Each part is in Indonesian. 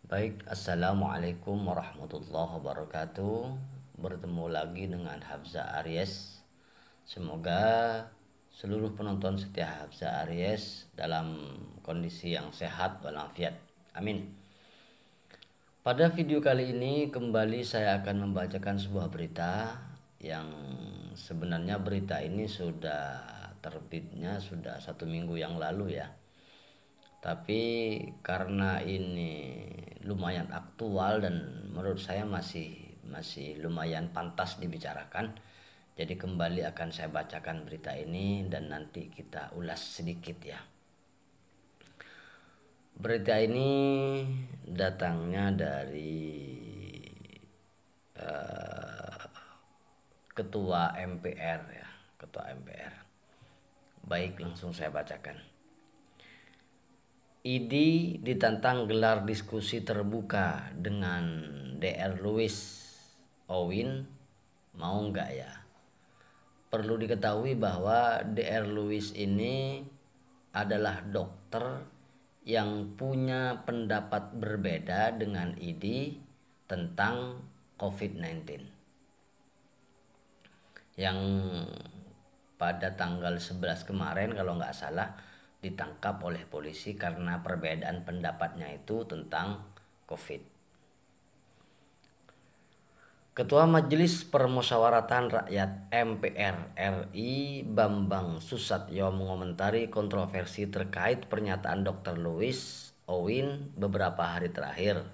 Baik, Assalamualaikum warahmatullahi wabarakatuh. Bertemu lagi dengan Hafza Aries. Semoga seluruh penonton setia Hafza Aries dalam kondisi yang sehat walafiat. Amin. Pada video kali ini kembali saya akan membacakan sebuah berita yang sebenarnya berita ini sudah terbitnya sudah 1 minggu yang lalu ya. Tapi karena ini lumayan aktual dan menurut saya masih lumayan pantas dibicarakan, jadi kembali akan saya bacakan berita ini dan nanti kita ulas sedikit ya. Berita ini datangnya dari Ketua MPR ya, Ketua MPR. Baik, langsung saya bacakan. ID ditantang gelar diskusi terbuka dengan Dr. Louis Owen, mau nggak ya? Perlu diketahui bahwa Dr. Louis ini adalah dokter yang punya pendapat berbeda dengan ID tentang COVID-19. Yang pada tanggal 11 kemarin kalau nggak salah ditangkap oleh polisi karena perbedaan pendapatnya itu tentang COVID. Ketua Majelis Permusyawaratan Rakyat MPR RI Bambang Susatyo mengomentari kontroversi terkait pernyataan Dr. Louis Owen beberapa hari terakhir.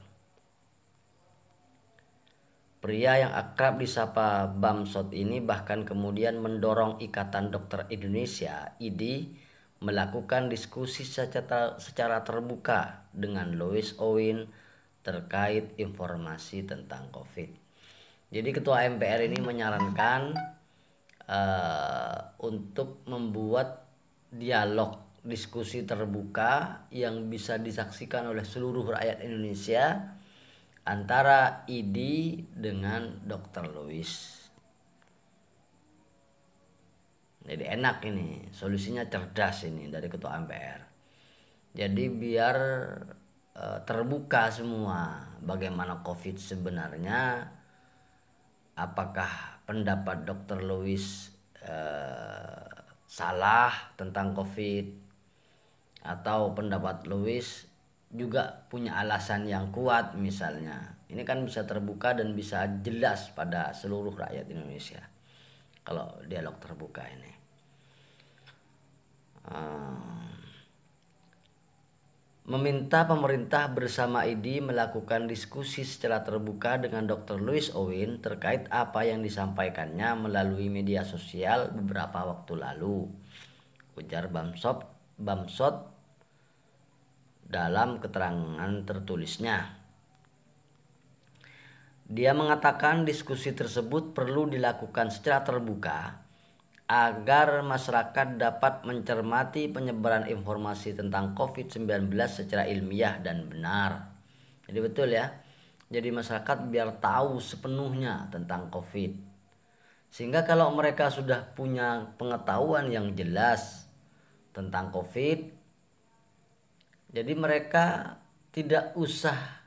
Pria yang akrab disapa Bamsot ini bahkan kemudian mendorong Ikatan Dokter Indonesia (IDI) melakukan diskusi secara terbuka dengan Louis Owen terkait informasi tentang COVID. Jadi Ketua MPR ini menyarankan untuk membuat dialog diskusi terbuka yang bisa disaksikan oleh seluruh rakyat Indonesia antara ID dengan Dr. Louis. Jadi enak ini, solusinya cerdas ini dari Ketua MPR. Jadi biar terbuka semua bagaimana COVID sebenarnya, apakah pendapat Dr. Louis salah tentang COVID atau pendapat Louis juga punya alasan yang kuat misalnya. Ini kan bisa terbuka dan bisa jelas pada seluruh rakyat Indonesia kalau dialog terbuka ini. Meminta pemerintah bersama ID melakukan diskusi secara terbuka dengan Dr. Louis Owen terkait apa yang disampaikannya melalui media sosial beberapa waktu lalu, ujar Bamsot dalam keterangan tertulisnya. Dia mengatakan diskusi tersebut perlu dilakukan secara terbuka agar masyarakat dapat mencermati penyebaran informasi tentang COVID-19 secara ilmiah dan benar. Jadi betul ya. Jadi masyarakat biar tahu sepenuhnya tentang COVID. Sehingga kalau mereka sudah punya pengetahuan yang jelas tentang COVID, jadi mereka tidak usah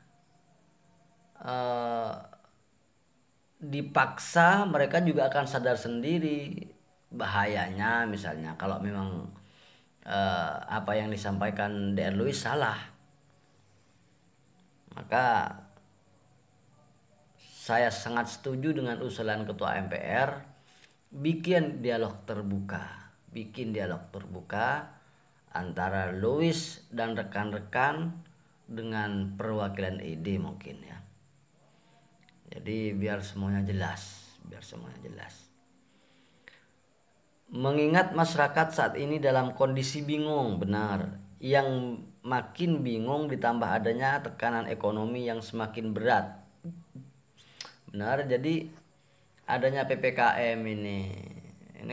dipaksa, mereka juga akan sadar sendiri bahayanya. Misalnya kalau memang apa yang disampaikan Dr. Louis salah, maka saya sangat setuju dengan usulan Ketua MPR bikin dialog terbuka antara Louis dan rekan-rekan dengan perwakilan ID mungkin ya. Jadi biar semuanya jelas. Mengingat masyarakat saat ini dalam kondisi bingung, benar. Yang makin bingung ditambah adanya tekanan ekonomi yang semakin berat. Benar, jadi adanya PPKM ini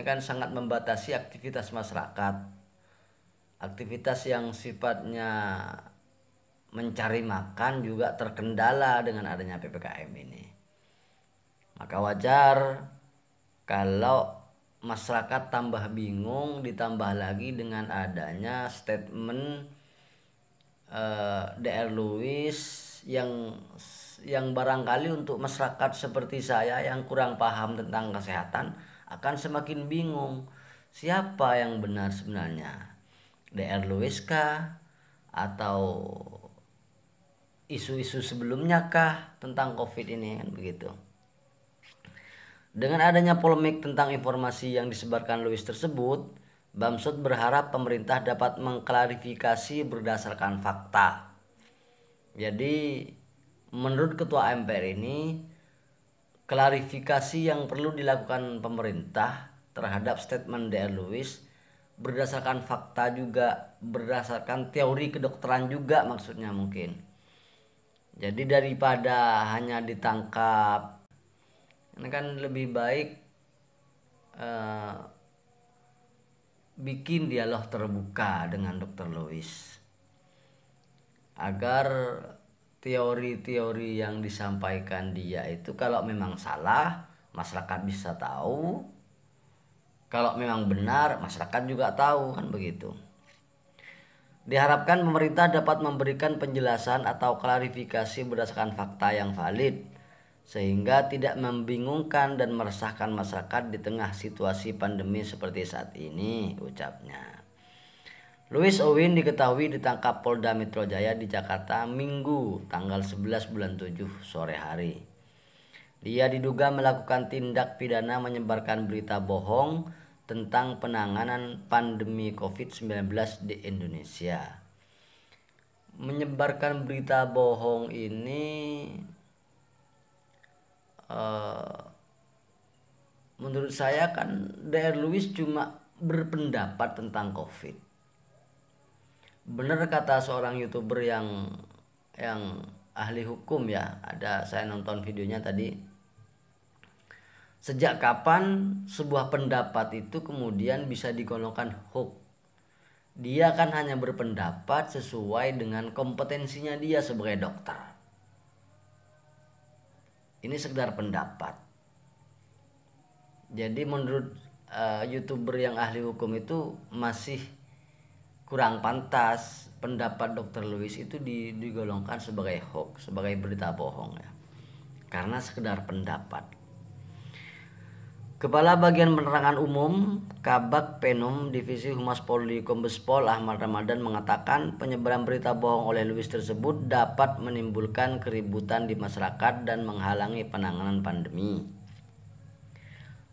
kan sangat membatasi aktivitas masyarakat. Aktivitas yang sifatnya mencari makan juga terkendala dengan adanya PPKM ini. Maka wajar kalau masyarakat tambah bingung, ditambah lagi dengan adanya statement Dr. Louis yang barangkali untuk masyarakat seperti saya yang kurang paham tentang kesehatan akan semakin bingung siapa yang benar sebenarnya, Dr. Lewis kah atau isu-isu sebelumnya kah tentang COVID ini, kan begitu. Dengan adanya polemik tentang informasi yang disebarkan Lewis tersebut, Bamsud berharap pemerintah dapat mengklarifikasi berdasarkan fakta. Jadi menurut Ketua MPR ini, klarifikasi yang perlu dilakukan pemerintah terhadap statement Dr. Lewis berdasarkan fakta juga, berdasarkan teori kedokteran juga maksudnya mungkin. Jadi daripada hanya ditangkap, ini kan lebih baik bikin dialog terbuka dengan Dr. Lewis agar teori-teori yang disampaikan dia itu kalau memang salah masyarakat bisa tahu, kalau memang benar masyarakat juga tahu, kan begitu. Diharapkan pemerintah dapat memberikan penjelasan atau klarifikasi berdasarkan fakta yang valid sehingga tidak membingungkan dan meresahkan masyarakat di tengah situasi pandemi seperti saat ini, ucapnya. Louis Owin diketahui ditangkap Polda Metro Jaya di Jakarta Minggu tanggal 11 bulan 7 sore hari. Dia diduga melakukan tindak pidana menyebarkan berita bohong tentang penanganan pandemi COVID-19 di Indonesia. Menyebarkan berita bohong ini menurut saya kan Dr. Lewis cuma berpendapat tentang COVID. Benar kata seorang YouTuber yang ahli hukum ya, ada saya nonton videonya tadi. Sejak kapan sebuah pendapat itu kemudian bisa digolongkan hoax? Dia kan hanya berpendapat sesuai dengan kompetensinya dia sebagai dokter. Ini sekedar pendapat. Jadi menurut YouTuber yang ahli hukum itu masih kurang pantas pendapat Dr. Lewis itu digolongkan sebagai hoax, sebagai berita bohong ya. Karena sekedar pendapat. Kepala Bagian Penerangan Umum Kabag Penum Divisi Humas Polri Kombes Pol Ahmad Ramadan mengatakan penyebaran berita bohong oleh Lewis tersebut dapat menimbulkan keributan di masyarakat dan menghalangi penanganan pandemi.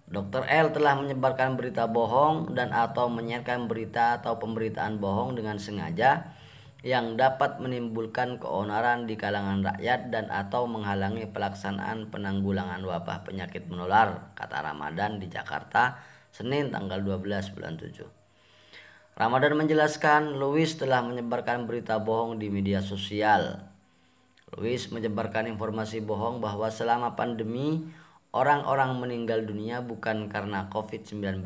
Dr. L telah menyebarkan berita bohong dan atau menyiarkan berita atau pemberitaan bohong dengan sengaja yang dapat menimbulkan keonaran di kalangan rakyat dan atau menghalangi pelaksanaan penanggulangan wabah penyakit menular, kata Ramadan di Jakarta, Senin tanggal 12 bulan 7. Ramadan menjelaskan Lewis telah menyebarkan berita bohong di media sosial. Lewis menyebarkan informasi bohong bahwa selama pandemi orang-orang meninggal dunia bukan karena COVID-19,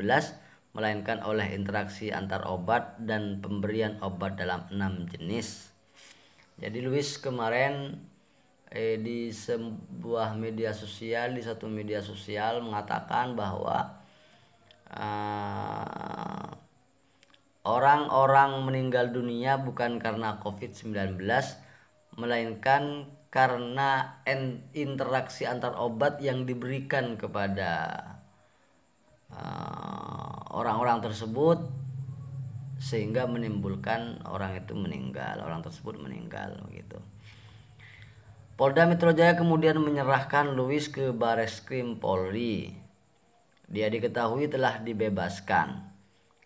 melainkan oleh interaksi antar obat dan pemberian obat dalam 6 jenis. Jadi Lewis kemarin di sebuah media sosial, di satu media sosial mengatakan bahwa orang-orang meninggal dunia bukan karena COVID-19, melainkan karena interaksi antar obat yang diberikan kepada orang-orang tersebut sehingga menimbulkan orang tersebut meninggal gitu. Polda Metro Jaya kemudian menyerahkan Lewis ke Bareskrim Polri. Dia diketahui telah dibebaskan.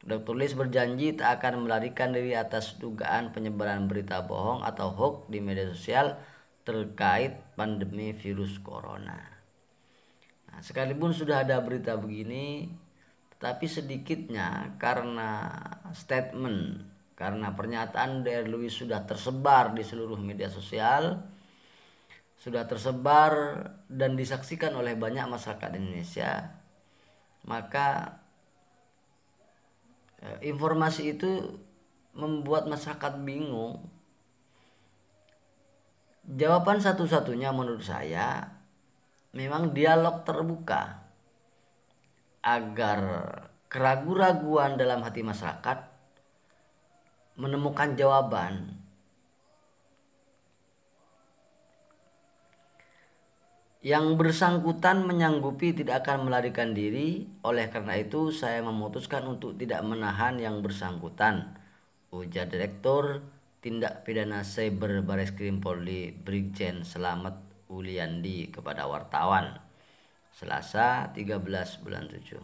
Dr. Lewis berjanji tak akan melarikan diri atas dugaan penyebaran berita bohong atau hoax di media sosial terkait pandemi virus corona. Nah, sekalipun sudah ada berita begini, tetapi sedikitnya karena statement, karena pernyataan Dr. Lewis sudah tersebar di seluruh media sosial, sudah tersebar dan disaksikan oleh banyak masyarakat Indonesia, maka informasi itu membuat masyarakat bingung. Jawaban satu-satunya menurut saya memang dialog terbuka agar keraguan-raguan dalam hati masyarakat menemukan jawaban. Yang bersangkutan menyanggupi tidak akan melarikan diri, oleh karena itu saya memutuskan untuk tidak menahan yang bersangkutan, ujar Direktur Tindak Pidana Cyber Bareskrim Polri Brigjen Slamet Uliandi kepada wartawan, Selasa 13/7.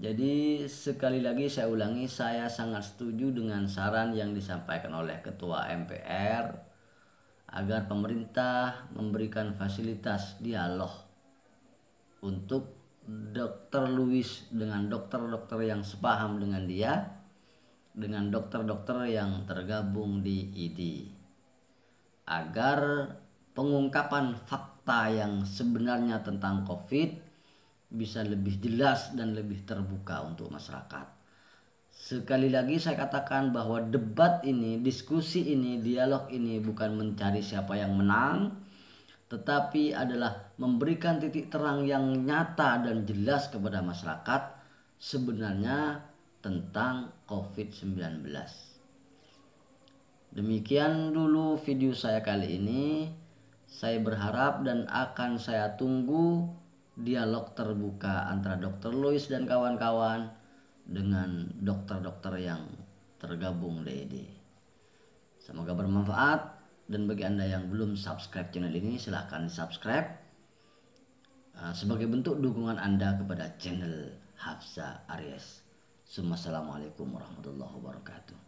Jadi sekali lagi saya ulangi, saya sangat setuju dengan saran yang disampaikan oleh Ketua MPR agar pemerintah memberikan fasilitas dialog untuk Dr. Louis dengan dokter-dokter yang sepaham dengan dia, dengan dokter-dokter yang tergabung di ID, agar pengungkapan fakta yang sebenarnya tentang COVID bisa lebih jelas dan lebih terbuka untuk masyarakat. Sekali lagi saya katakan bahwa debat ini, diskusi ini, dialog ini bukan mencari siapa yang menang, tetapi adalah memberikan titik terang yang nyata dan jelas kepada masyarakat sebenarnya tentang COVID-19. Demikian dulu video saya kali ini. Saya berharap dan akan saya tunggu dialog terbuka antara Dr. Louis dan kawan-kawan dengan dokter-dokter yang tergabung DED. Semoga bermanfaat, dan bagi Anda yang belum subscribe channel ini silahkan subscribe sebagai bentuk dukungan Anda kepada channel Hafsa Aries. Assalamualaikum warahmatullahi wabarakatuh.